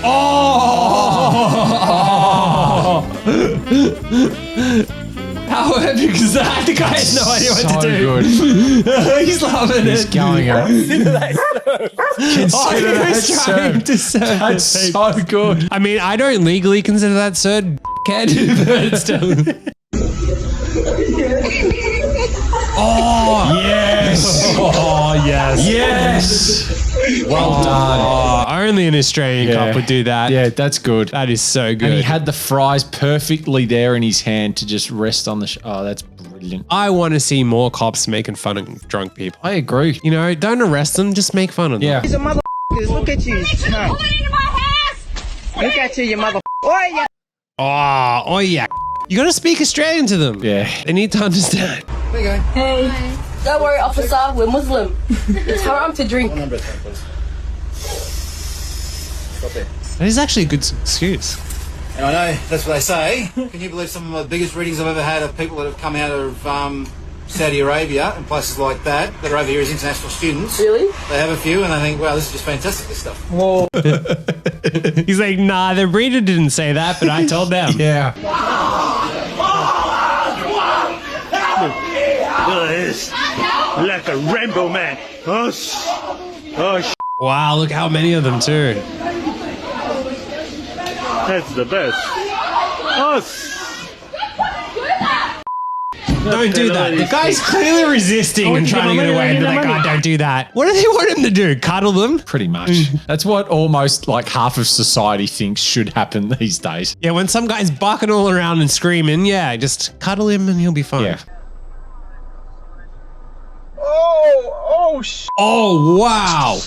Oh! How epic is that? The guy has no idea what to do. Good. He's loving He's it. going up. Consider that trying to serve. That's so good. I mean, I don't legally consider that sir kid, but still. Oh yes! Oh yes! Yes! Well done. Oh, only an Australian cop would do that. Yeah, that's good. That is so good. And he had the fries perfectly there in his hand to just rest on the. Oh, that's brilliant. I want to see more cops making fun of drunk people. I agree. You know, don't arrest them, just make fun of them. Yeah. These are motherfuckers. Look at you. No. Look at you, you motherfucker. Oh, yeah. Oh yeah. You got to speak Australian to them. Yeah. They need to understand. There you go. Hey. Don't worry, officer. We're Muslim. It's haram to drink. Stop there. That is actually a good excuse. And I know that's what they say. Can you believe some of the biggest readings I've ever had of people that have come out of Saudi Arabia and places like that are over here as international students? Really? They have a few and they think, wow, this is just fantastic, this stuff. Whoa. He's like, nah, the breeder didn't say that, but I told them. Yeah. Look at this. Like a rainbow man. Oh, Wow, look how many of them too. that's the best. Oh, Don't do that. The guy's clearly resisting and trying to get away and be like, oh, don't do that. What do they want him to do? Cuddle them? Pretty much. That's what almost like half of society thinks should happen these days. Yeah, when some guy's barking all around and screaming, yeah, just cuddle him and he'll be fine. Yeah. Oh, wow.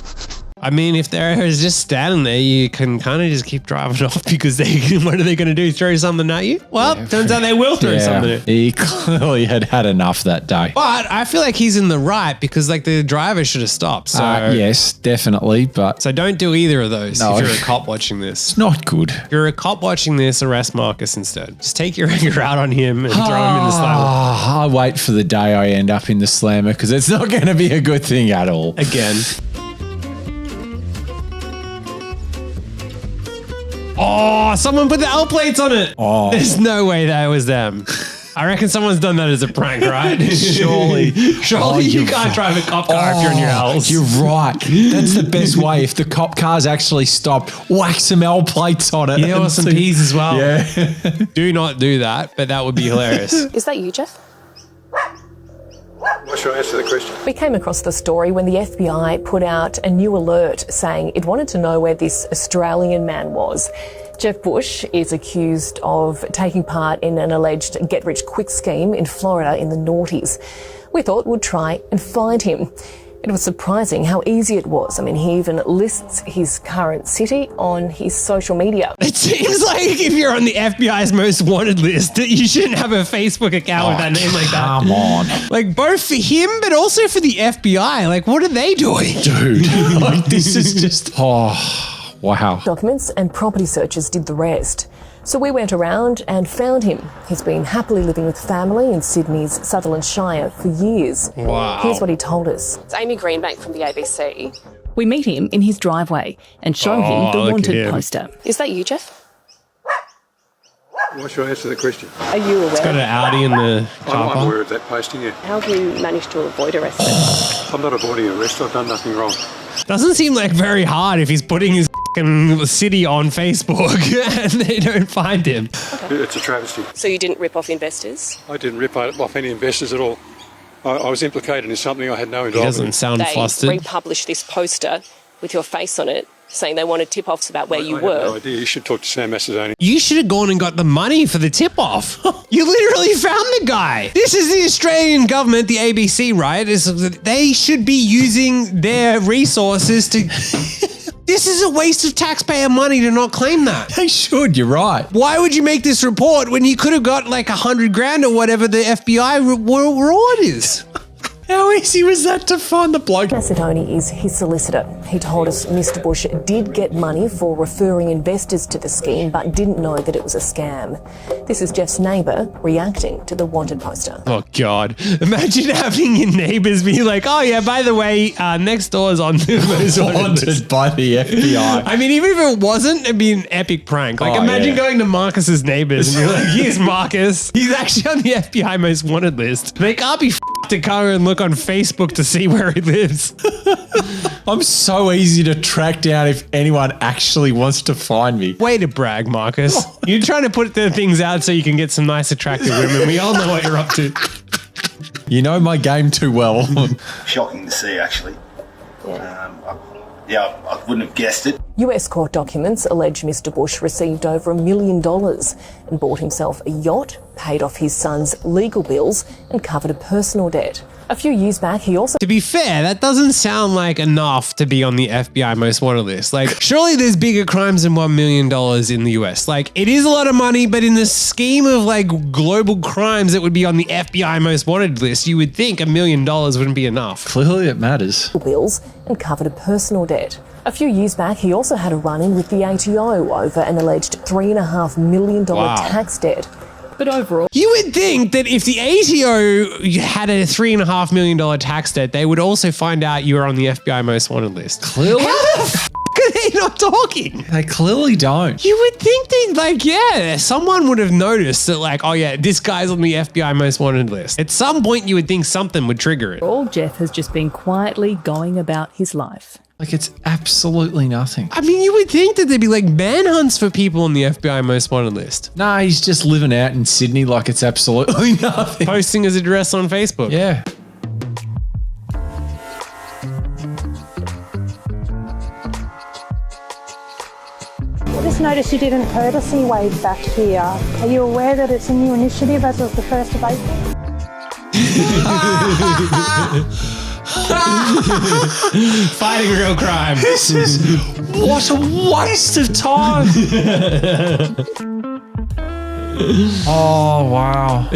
I mean, if they're just standing there, you can kind of just keep driving off because what are they going to do? Throw something at you? Well, turns out they will throw something at you. He clearly had had enough that day. But I feel like he's in the right because like the driver should have stopped. So, Yes, definitely, but so don't do either of those No. if you're a cop watching this. it's not good. If you're a cop watching this, arrest Marcus instead. Just take your anger out on him and throw him in the slammer. I wait for the day I end up in the slammer because it's not going to be a good thing at all. Again. Oh, someone put the L plates on it. Oh. There's no way that was them. I reckon someone's done that as a prank, right? Surely. Surely you you're can't drive a cop car if you're in your L's. You're right. That's the best way. If the cop cars actually stopped, whack some L plates on it. Yeah, or and some see- P's as well. Yeah. Do not do that, but that would be hilarious. Is that you, Jeff? What's your answer to the question? We came across the story when the FBI put out a new alert saying it wanted to know where this Australian man was. Jeff Bush is accused of taking part in an alleged get-rich-quick scheme in Florida in the noughties. We thought we'd try and find him. It was surprising how easy it was. I mean, he even lists his current city on his social media. It seems like if you're on the FBI's most wanted list, that you shouldn't have a Facebook account with that name like that. Come on. Like both for him, but also for the FBI. Like, what are they doing? Dude. Like, this is just... Oh, wow. Documents and property searches did the rest. So we went around and found him. He's been happily living with family in Sydney's Sutherland Shire for years. Wow. Here's what he told us. It's Amy Greenbank from the ABC. We meet him in his driveway and show him the look at wanted him. poster. Is that you, Jeff? What's your answer to the question? Are you aware? Got an Audi in the car I'm park. aware of that posting, yeah. How have you managed to avoid arrest? I'm not avoiding arrest, I've done nothing wrong. Doesn't seem like very hard if he's putting his city on Facebook and they don't find him. It's a travesty. So you didn't rip off investors? I didn't rip off any investors at all. I was implicated in something I had no He involvement doesn't in. sound They flustered. republished this poster with your face on it, saying they wanted tip-offs about where you I had no were. idea. You should talk to Sam Macedonia. You should have gone and got the money for the tip-off. You literally found the guy. This is the Australian government, the ABC, right? They should be using their resources to... This is a waste of taxpayer money to not claim that. They should, you're right. Why would you make this report when you could have got like $100,000 or whatever the FBI reward is? How easy was that to find the bloke? Macedoni is his solicitor. He told us Mr Bush did get money for referring investors to the scheme but didn't know that it was a scam. This is Jeff's neighbour reacting to the wanted poster. Oh, God. Imagine having your neighbours be like, oh, yeah, by the way, next door is on the most Wanted by the FBI. I mean, even if it wasn't, it'd be an epic prank. Like, imagine going to Marcus's neighbours and you're like, here's Marcus. He's actually on the FBI most wanted list. They can't be to come and look on Facebook to see where he lives. I'm so easy to track down if anyone actually wants to find me. Way to brag, Marcus. You're trying to put the things out so you can get some nice, attractive women. We all know what you're up to. You know my game too well. Shocking to see, actually. I wouldn't have guessed it. US court documents allege Mr Bush received over $1 million and bought himself a yacht, paid off his son's legal bills and covered a personal debt. A few years back, he also... To be fair, that doesn't sound like enough to be on the FBI most wanted list. Like, surely there's bigger crimes than $1 million in the US. Like, it is a lot of money, but in the scheme of, like, global crimes that would be on the FBI most wanted list, you would think $1 million wouldn't be enough. Clearly it matters. bills and covered a personal debt. A few years back, he also had a run-in with the ATO over an alleged $3.5 million tax debt. But overall... You would think that if the ATO had a $3.5 million tax debt, they would also find out you were on the FBI most wanted list. Clearly. How the f*** are they not talking? They clearly don't. You would think they'd like, yeah, someone would have noticed that like, oh yeah, this guy's on the FBI most wanted list. At some point you would think something would trigger it. All Jeff has just been quietly going about his life. Like, it's absolutely nothing. I mean, you would think that there'd be like manhunts for people on the FBI most wanted list. Nah, he's just living out in Sydney like it's absolutely nothing. Posting his address on Facebook. Yeah. I just noticed you did an courtesy wave back here. Are you aware that it's a new initiative as of the 1st of April? Fighting real crime. This is what a waste of time. Oh, wow.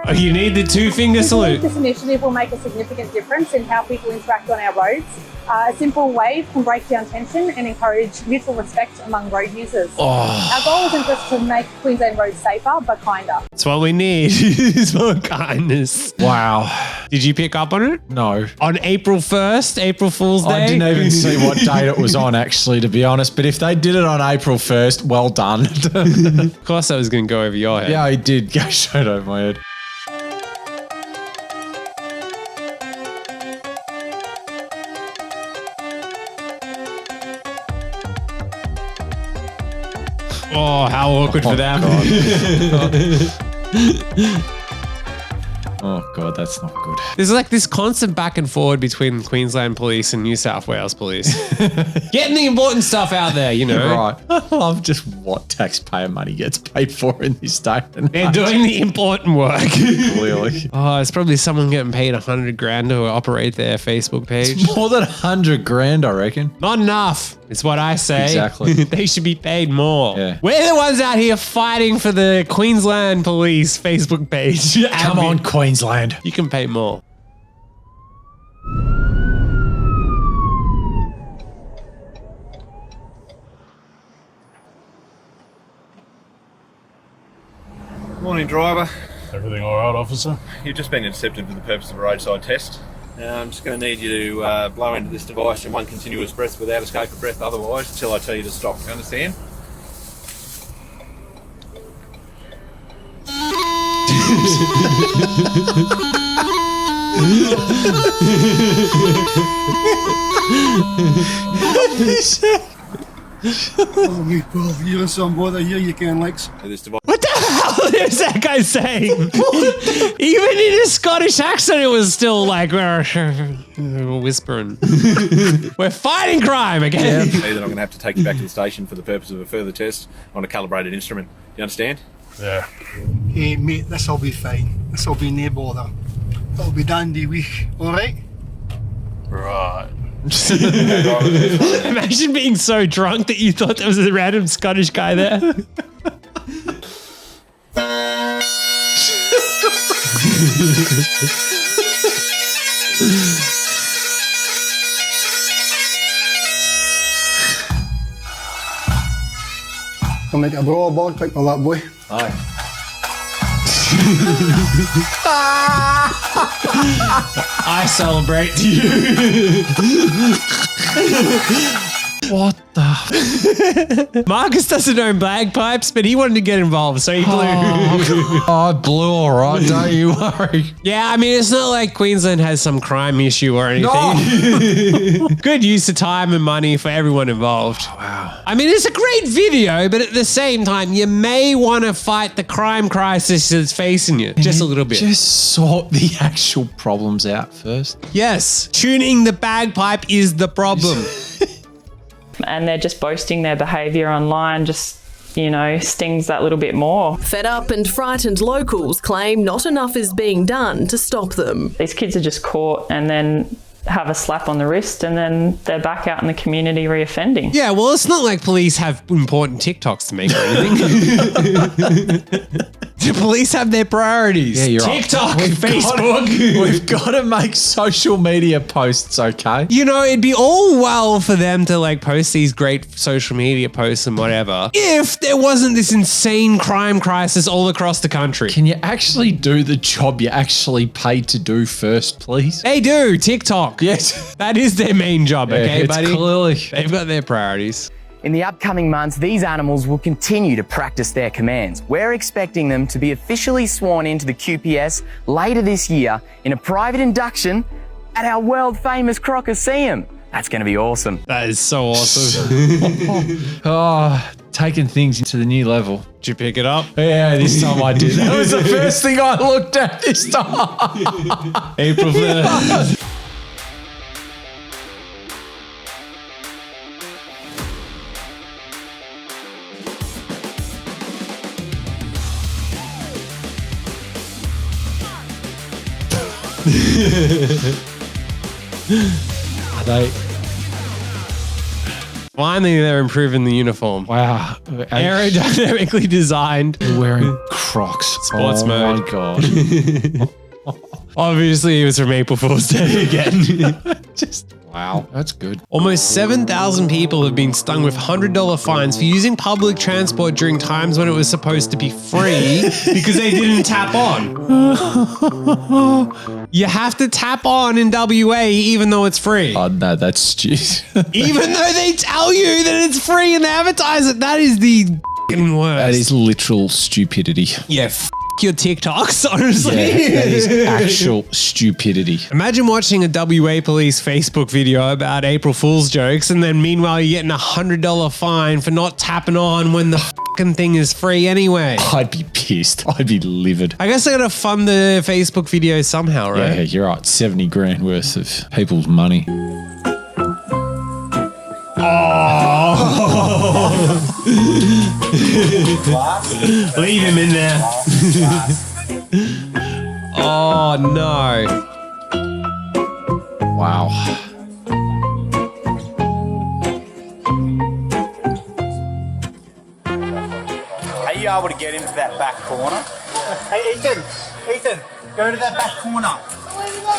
Oh, you need the two-finger salute. This initiative will make a significant difference in how people interact on our roads. A simple wave can break down tension and encourage mutual respect among road users. Our goal isn't just to make Queensland roads safer, but kinder. That's what we need, is more kindness. Wow. Did you pick up on it? No. On April 1st, April Fool's Day? I didn't even see what date it was on, actually, to be honest. But if they did it on April 1st, well done. Of course I was going to go over your head. Yeah, I did go straight over my head. Oh, how awkward for them. Oh, God, that's not good. There's like this constant back and forward between Queensland police and New South Wales police. Getting the important stuff out there, you know. Right. I love just what taxpayer money gets paid for in this state. They're doing the important work. Clearly. Oh, it's probably someone getting paid $100 grand to operate their Facebook page. It's more than $100 grand, I reckon. Not enough. It's what I say. Exactly. They should be paid more. Yeah. We're the ones out here fighting for the Queensland Police Facebook page. Come on, Queensland. You can pay more. Morning, driver. Everything all right, officer? You've just been intercepted for the purpose of a roadside test. I'm just going to need you to blow into this device in one continuous breath without escape of breath otherwise until I tell you to stop. You understand? Oh, you listen on board. I hear you can, Lex. This device. What the hell is that guy saying? Even in a Scottish accent, it was still like whispering. We're fighting crime again. Either I'm going to have to take you back to the station for the purpose of a further test on a calibrated instrument. You understand? Yeah. Hey, mate, this'll be fine. This'll be no bother. It'll be dandy week, alright? Right. Imagine being so drunk that you thought there was a random Scottish guy there. I'll make a bra ball, pick my that boy. Aye. I celebrate you. What the? Marcus doesn't own bagpipes, but he wanted to get involved, so he blew. Oh, I blew all right, don't you worry. Yeah, I mean, it's not like Queensland has some crime issue or anything. No. Good use of time and money for everyone involved. Wow. I mean, it's a great video, but at the same time, you may want to fight the crime crisis that's facing you just a little bit. Just sort the actual problems out first. Yes, tuning the bagpipe is the problem. And they're just boasting their behaviour online, just, you know, stings that little bit more. Fed up and frightened locals claim not enough is being done to stop them. These kids are just caught and then have a slap on the wrist and then they're back out in the community reoffending. Yeah, well, it's not like police have important TikToks to make or anything. The police have their priorities. Yeah, you're TikTok, right. Facebook. We've got to make social media posts, okay? You know, it'd be all well for them to like post these great social media posts and whatever if there wasn't this insane crime crisis all across the country. Can you actually do the job you're actually paid to do first, please? They do, TikTok. Yes. That is their main job, okay, it's buddy? Clearly. They've got their priorities. In the upcoming months, these animals will continue to practice their commands. We're expecting them to be officially sworn into the QPS later this year in a private induction at our world-famous Crocodile. That's going to be awesome. That is so awesome. Oh, taking things into the new level. Did you pick it up? Yeah, this time I did. That was the first thing I looked at this time. April 1st. Are they? Finally, they're improving the uniform. Wow. Aerodynamically designed. They're wearing Crocs. Sports mode. Oh my God. Obviously, it was from April Fool's Day again. Just wow, that's good. Almost 7,000 people have been stung with $100 fines for using public transport during times when it was supposed to be free because they didn't tap on. You have to tap on in WA even though it's free. Oh no, that's stupid. Even though they tell you that it's free and they advertise it, that is the f***ing worst. That is literal stupidity. Yeah, your TikToks, honestly. Yeah, that is actual stupidity. Imagine watching a WA police Facebook video about April Fool's jokes and then meanwhile you're getting a $100 fine for not tapping on when the fucking thing is free anyway. I'd be pissed. I'd be livid. I guess I gotta fund the Facebook video somehow, right? Yeah, you're right. 70 grand worth of people's money. Leave him in there. Oh no. Wow. Are you able to get into that back corner? Hey, Ethan, go to that back corner.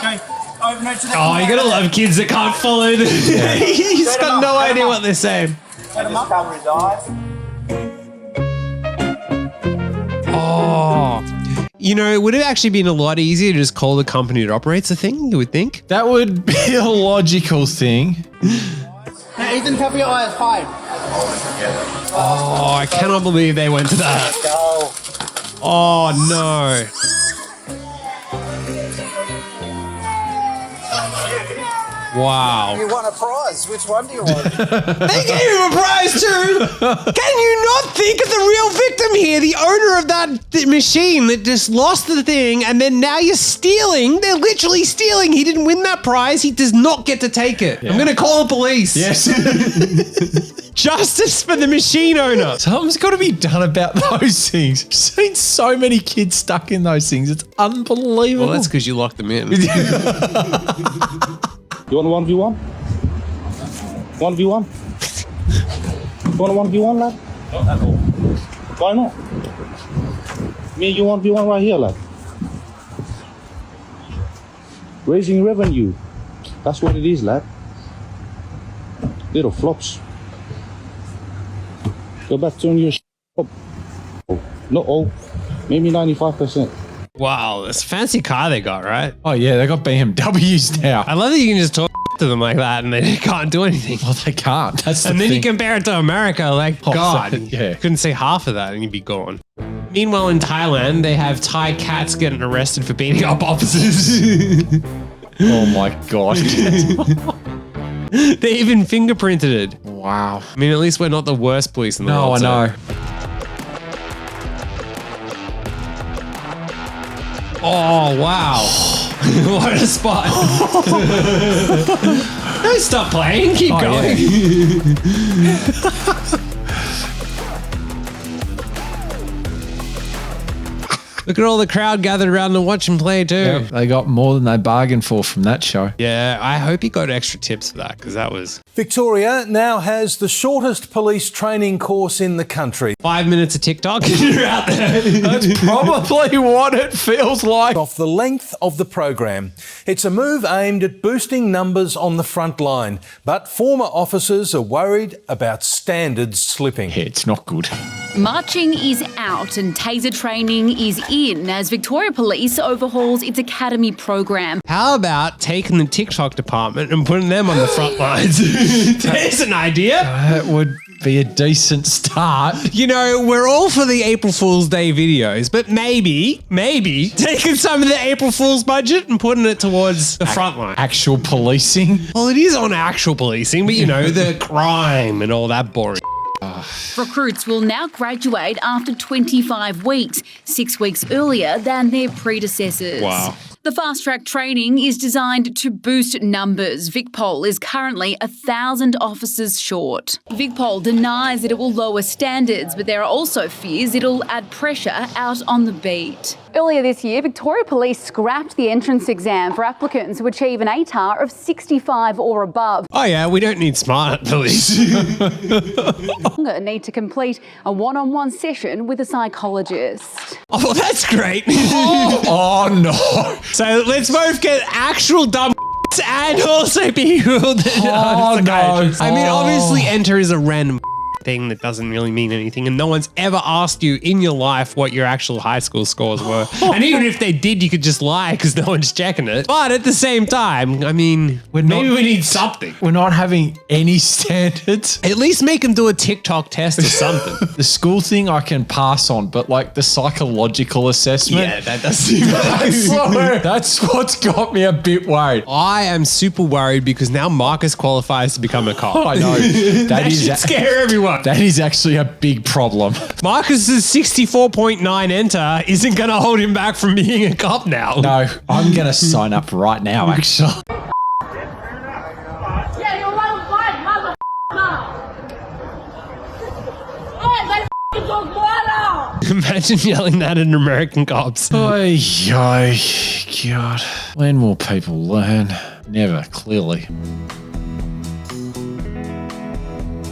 Go over to that Oh, you gotta love kids that can't follow the He's got no idea what they're saying. Let him cover his eyes. Oh. You know, it would have actually been a lot easier to just call the company that operates the thing, you would think. That would be a logical thing. Hey, Ethan, cover your eyes. Hide. Oh, I cannot believe they went to that. Oh, no. Wow. You won a prize. Which one do you want? They gave him a prize too! Can you not think of the real victim here? The owner of that machine that just lost the thing and then now you're stealing. They're literally stealing. He didn't win that prize. He does not get to take it. Yeah. I'm going to call the police. Yes. Justice for the machine owner. Something's got to be done about those things. I've seen so many kids stuck in those things. It's unbelievable. Well, that's because you locked them in. You want 1v1? 1v1? You want 1v1, lad? Not at all. Why not? Me and you 1v1 right here, lad. Raising revenue. That's what it is, lad. Little flops. Go back to your up. Not all. Maybe 95%. Wow, it's a fancy car they got, right? Oh yeah, they got BMWs now. I love that you can just talk to them like that and they can't do anything. Well, they can't. That's the and then thing. you compare it to America, like, Oh, God, yeah. couldn't say half of that and you'd be gone. Meanwhile, in Thailand, they have Thai cats getting arrested for beating up officers. Oh my God. They even fingerprinted it. Wow. I mean, at least we're not the worst police in the world. No, I know. Oh, wow. What a spot. Don't stop playing. Keep going. Yeah. Look at all the crowd gathered around to watch him play too. Yep, they got more than they bargained for from that show. Yeah, I hope he got extra tips for that because that was... Victoria now has the shortest police training course in the country. 5 minutes of TikTok and you're out there. That's probably what it feels like. Off the length of the program. It's a move aimed at boosting numbers on the front line, but former officers are worried about standards slipping. Yeah, it's not good. Marching is out and taser training is in as Victoria Police overhauls its academy program. How about taking the TikTok department and putting them on the front lines? There's an idea. That would be a decent start. You know, we're all for the April Fool's Day videos, but maybe taking some of the April Fool's budget and putting it towards the front line. Actual policing? Well, it is on actual policing, but you know, the crime and all that boring. Recruits will now graduate after 25 weeks, 6 weeks earlier than their predecessors. Wow. The fast-track training is designed to boost numbers. VicPol is currently 1,000 officers short. VicPol denies that it will lower standards, but there are also fears it'll add pressure out on the beat. Earlier this year, Victoria Police scrapped the entrance exam for applicants who achieve an ATAR of 65 or above. Oh yeah, we don't need smart police. Need to complete a one-on-one session with a psychologist. Oh, well, that's great. Oh no. So let's both get actual dumb and also be ruled psychiatrists. I mean, obviously enter is a random thing that doesn't really mean anything and no one's ever asked you in your life what your actual high school scores were. And even if they did, you could just lie because no one's checking it. But at the same time, I mean, maybe we need something. We're not having any standards. At least make them do a TikTok test or something. The school thing I can pass on, but like the psychological assessment. Yeah, that does seem That's what's got me a bit worried. I am super worried because now Marcus qualifies to become a cop. Oh, I know. That should scare everyone. That is actually a big problem. Marcus's 64.9 enter isn't going to hold him back from being a cop now. No, I'm going to sign up right now, actually. Yeah, you're well fine, mother. Imagine yelling that at American cops. Oy, God. When will people learn? Never, clearly.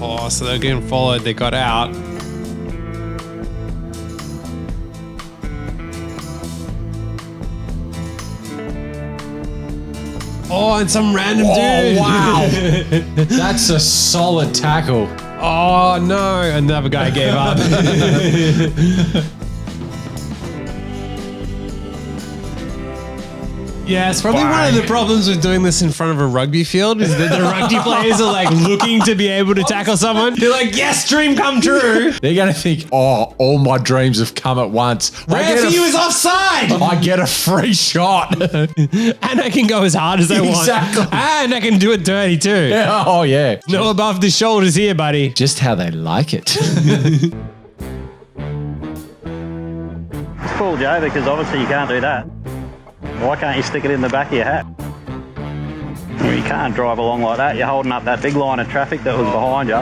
Oh, so they're getting followed. They got out. Oh, and some random dude. Wow. That's a solid tackle. Oh, no. Another guy gave up. Yeah, it's probably one of the problems with doing this in front of a rugby field is that the rugby players are like looking to be able to tackle someone. They're like, yes, dream come true. They're going to think, oh, all my dreams have come at once. Referee was offside. I get a free shot. And I can go as hard as I want. Exactly. And I can do it dirty too. Yeah, oh, yeah. No above the shoulders here, buddy. Just how they like it. It's cool, Joe, because obviously you can't do that. Why can't you stick it in the back of your hat? Well, you can't drive along like that. You're holding up that big line of traffic that was behind you.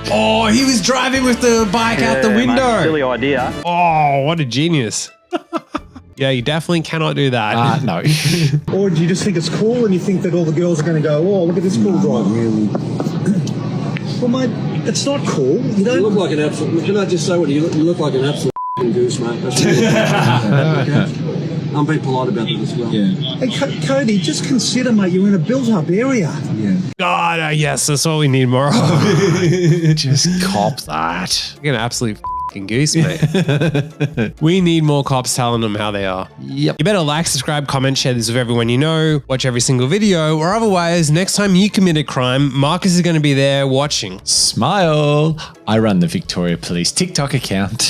Oh, he was driving with the bike out the window. Mate, silly idea. Oh, what a genius. Yeah, you definitely cannot do that. No. Or do you just think it's cool and you think that all the girls are going to go, oh, look at this cool driver? Well, mate, it's not cool. You look like an absolute... Can I just say what you look like an absolute goose, mate. That's what you look like. I'm being polite about that as well. Yeah. Hey, Cody, just consider, mate, you're in a built-up area. Yeah. God, yes, that's what we need more of. Just cop that. You're an absolute f***ing goose, mate. We need more cops telling them how they are. Yep. You better like, subscribe, comment, share this with everyone you know, watch every single video, or otherwise, next time you commit a crime, Marcus is going to be there watching. Smile. I run the Victoria Police TikTok account.